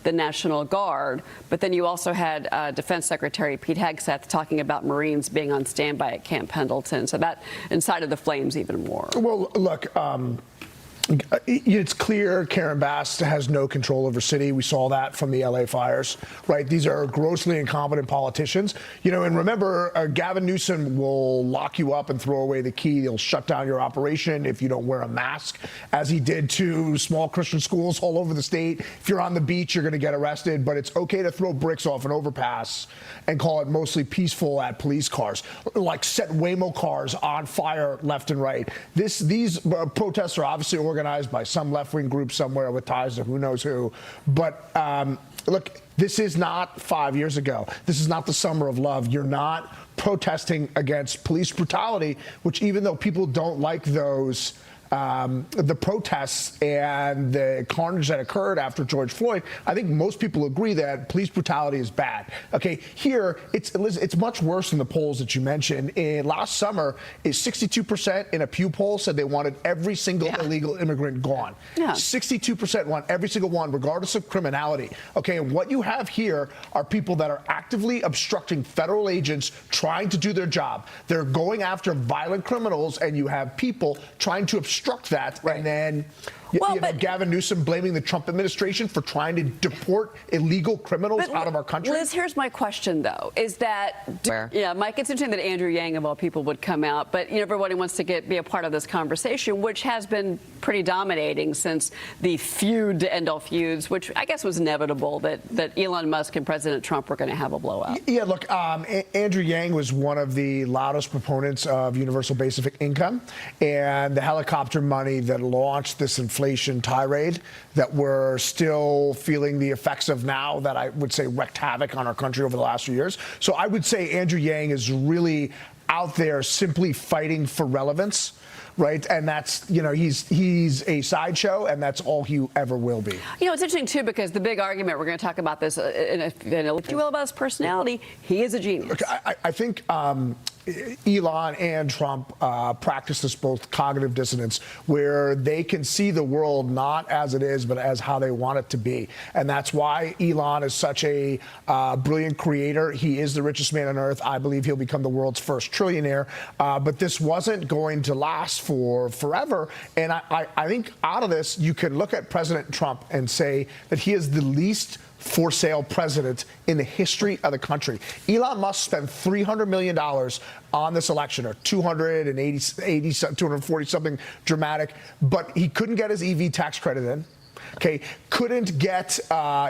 the National Guard, but then you also had Defense Secretary Pete Hegseth talking about Marines being on standby at Camp Pendleton. So that incited the flames even more. Well, look, it's clear Karen Bass has no control over city. We saw that from the LA fires, right? These are grossly incompetent politicians. You know, and remember, Gavin Newsom will lock you up and throw away the key. He'll shut down your operation if you don't wear a mask, as he did to small Christian schools all over the state. If you're on the beach, you're going to get arrested, but it's okay to throw bricks off an overpass and call it mostly peaceful at police cars, like set Waymo cars on fire left and right. These protests are obviously organized by some left-wing group somewhere with ties to who knows who. But look, this is not 5 years ago. This is not the summer of love. You're not protesting against police brutality, which, even though people don't like those, the protests and the carnage that occurred after George Floyd, I think most people agree that police brutality is bad. Okay, here, it's much worse in the polls that you mentioned. Last summer, 62% in a Pew poll said they wanted every single illegal immigrant gone. 62% want every single one, regardless of criminality. Okay, and what you have here are people that are actively obstructing federal agents trying to do their job. They're going after violent criminals, and you have people trying to obstruct that, right. And then you know, Gavin Newsom blaming the Trump administration for trying to deport illegal criminals out of our country. Liz, here's my question, though, is that, Mike, it's interesting that Andrew Yang, of all people, would come out, but everybody wants to be a part of this conversation, which has been pretty dominating since the feud to end all feuds, which I guess was inevitable that Elon Musk and President Trump were going to have a blowout. Yeah, look, Andrew Yang was one of the loudest proponents of universal basic income and the helicopter money that launched this inflation tirade that we're still feeling the effects of now, that I would say wreaked havoc on our country over the last few years. So I would say Andrew Yang is really out there simply fighting for relevance. Right, and that's, he's a sideshow, and that's all he ever will be. It's interesting too, because the big argument, we're going to talk about this if you will, about his personality. He is a genius. Look, I think Elon and Trump practice this both cognitive dissonance, where they can see the world not as it is, but as how they want it to be. And that's why Elon is such a brilliant creator. He is the richest man on earth. I believe he'll become the world's first trillionaire. But this wasn't going to last for forever. And I think out of this, you can look at President Trump and say that he is the least for sale president in the history of the country. Elon Musk spent $300 million on this election, or 240 something dramatic, but he couldn't get his EV tax credit in. Okay, couldn't get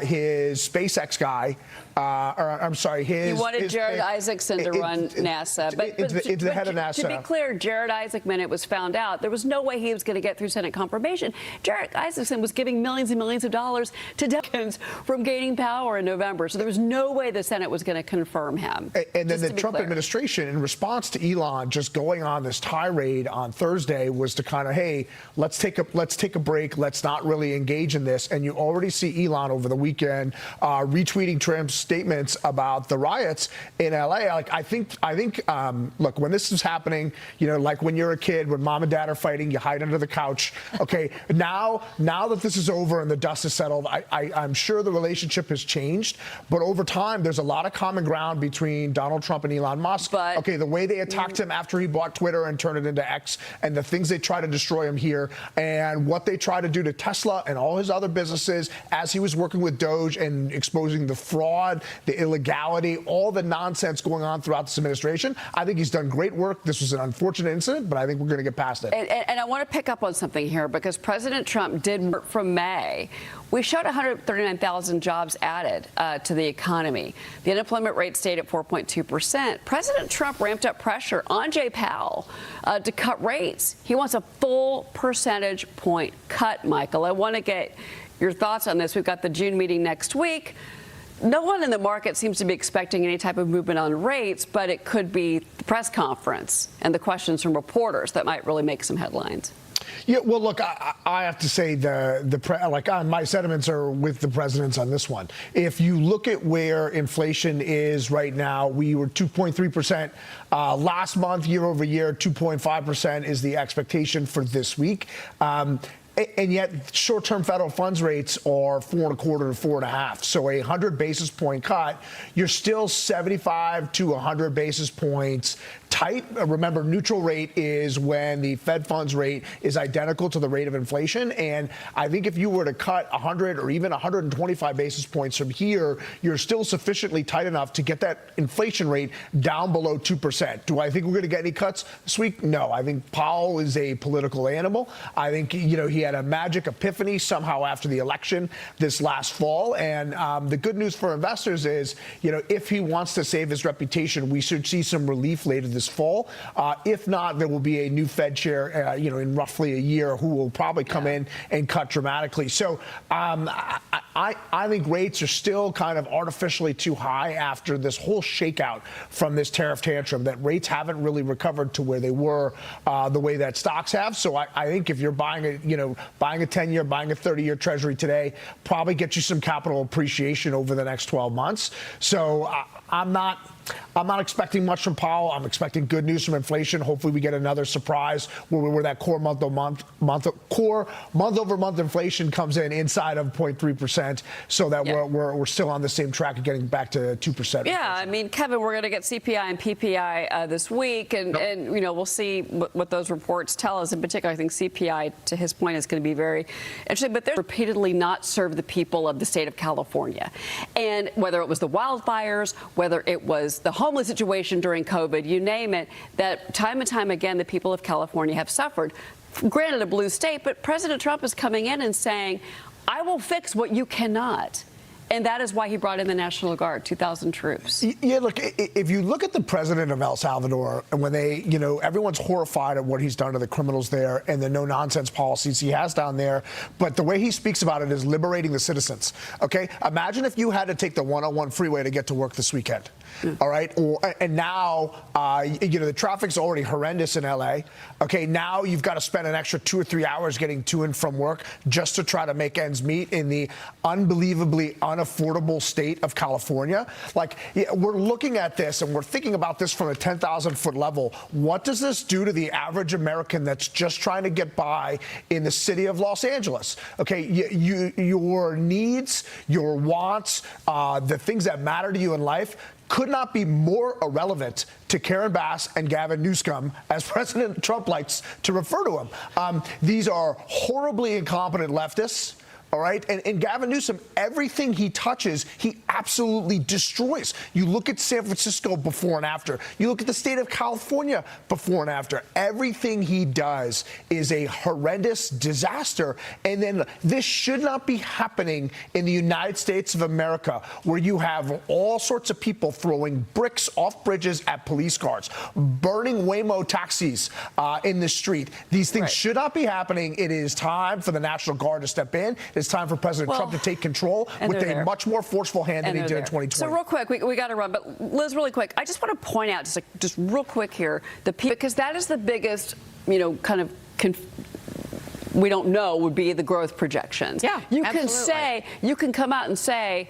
his SpaceX guy, he wanted Jared Isaacson to run NASA, but into the head of NASA. To be clear, Jared Isaacson, it was found out, there was no way he was going to get through Senate confirmation. Jared Isaacson was giving millions and millions of dollars to Democrats from gaining power in November, so there was no way the Senate was going to confirm him. And then the Trump administration, in response to Elon just going on this tirade on Thursday, was to kind of, hey, let's take a break, let's not really engage in this. And you already see Elon over the weekend retweeting Trump's statements about the riots in LA. Like, I think, look, when this is happening, like when you're a kid, when mom and dad are fighting, you hide under the couch. Okay, now that this is over and the dust is settled, I'm sure the relationship has changed. But over time, there's a lot of common ground between Donald Trump and Elon Musk. Okay, the way they attacked him after he bought Twitter and turned it into X, and the things they try to destroy him here, and what they try to do to Tesla and all his other businesses as he was working with Doge and exposing the fraud, the illegality, all the nonsense going on throughout this administration. I think he's done great work. This was an unfortunate incident, but I think we're going to get past it. And I want to pick up on something here, because President Trump did work from May. We showed 139,000 jobs added to the economy. The unemployment rate stayed at 4.2%. President Trump ramped up pressure on Jay Powell to cut rates. He wants a full percentage point cut, Michael. I want to get your thoughts on this. We've got the June meeting next week. No one in the market seems to be expecting any type of movement on rates, but it could be the press conference and the questions from reporters that might really make some headlines. Yeah, well, look, I have to say my sentiments are with the presidents on this one. If you look at where inflation is right now, we were 2.3% last month, year over year. 2.5% is the expectation for this week. And yet, short-term federal funds rates are 4.25 to 4.5. So a 100 basis point cut, you're still 75 to 100 basis points tight. Remember, neutral rate is when the Fed funds rate is identical to the rate of inflation. And I think if you were to cut 100 or even 125 basis points from here, you're still sufficiently tight enough to get that inflation rate down below 2%. Do I think we're going to get any cuts this week? No. I think Powell is a political animal. I think, he had a magic epiphany somehow after the election this last fall. And the good news for investors is, if he wants to save his reputation, we should see some relief later this fall. If not, there will be a new Fed chair, in roughly a year who will probably come in and cut dramatically. So I think rates are still kind of artificially too high after this whole shakeout from this tariff tantrum, that rates haven't really recovered to where they were the way that stocks have. So I think if you're buying a 10-year, buying a 30-year treasury today, probably get you some capital appreciation over the next 12 months. So I'm not expecting much from Powell. I'm expecting good news from inflation. Hopefully we get another surprise where that core month-over-month inflation comes in inside of 0.3%, so that we're still on the same track of getting back to 2%. Yeah, I mean, Kevin, we're going to get CPI and PPI this week, and we'll see what those reports tell us. In particular, I think CPI, to his point, is going to be very interesting. But they're repeatedly not served the people of the state of California, and whether it was the wildfires, whether it was the homeless situation during COVID, you name it, that time and time again, the people of California have suffered. Granted, a blue state, but President Trump is coming in and saying, I will fix what you cannot. And that is why he brought in the National Guard, 2,000 troops. Yeah, look, if you look at the president of El Salvador, and when everyone's horrified at what he's done to the criminals there and the no-nonsense policies he has down there, but the way he speaks about it is liberating the citizens, okay? Imagine if you had to take the 101 freeway to get to work this weekend, all right? And now, the traffic's already horrendous in L.A., okay? Now you've got to spend an extra 2 or 3 hours getting to and from work just to try to make ends meet in the unbelievably unaffordable state of California. We're looking at this and we're thinking about this from a 10,000-foot level. What does this do to the average American that's just trying to get by in the city of Los Angeles? Okay, your needs, your wants, the things that matter to you in life could not be more irrelevant to Karen Bass and Gavin Newsom, as President Trump likes to refer to them. These are horribly incompetent leftists. All right. And Gavin Newsom, everything he touches, he absolutely destroys. You look at San Francisco before and after. You look at the state of California before and after. Everything he does is a horrendous disaster. And then this should not be happening in the United States of America, where you have all sorts of people throwing bricks off bridges at police cars, burning Waymo taxis in the street. These things should not be happening. It is time for the National Guard to step in. It's time for President Trump to take control with a much more forceful hand than he did in 2020. So real quick, we got to run. But Liz, really quick, I just want to point out just real quick here, because that is the biggest, kind of we don't know would be the growth projections. Yeah, you can come out and say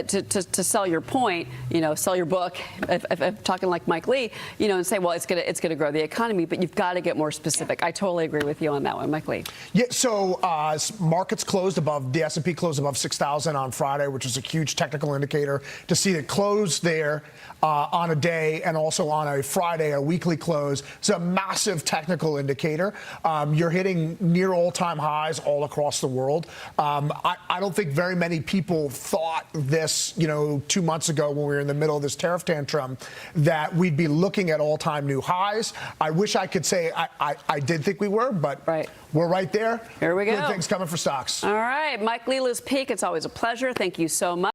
to sell your point, sell your book, if talking like Mike Lee, and say, well, it's gonna grow the economy, but you've got to get more specific. I totally agree with you on that one, Mike Lee. Yeah. So markets closed above, the S&P closed above 6,000 on Friday, which is a huge technical indicator. To see it close there on a day and also on a Friday, a weekly close, it's a massive technical indicator. You're hitting near all-time highs all across the world. I don't think very many people thought this, 2 months ago when we were in the middle of this tariff tantrum, that we'd be looking at all-time new highs. I wish I could say I did think we were, but we're right there. Here we go. Good things coming for stocks. All right. Mike Lee, Liz Peek, it's always a pleasure. Thank you so much.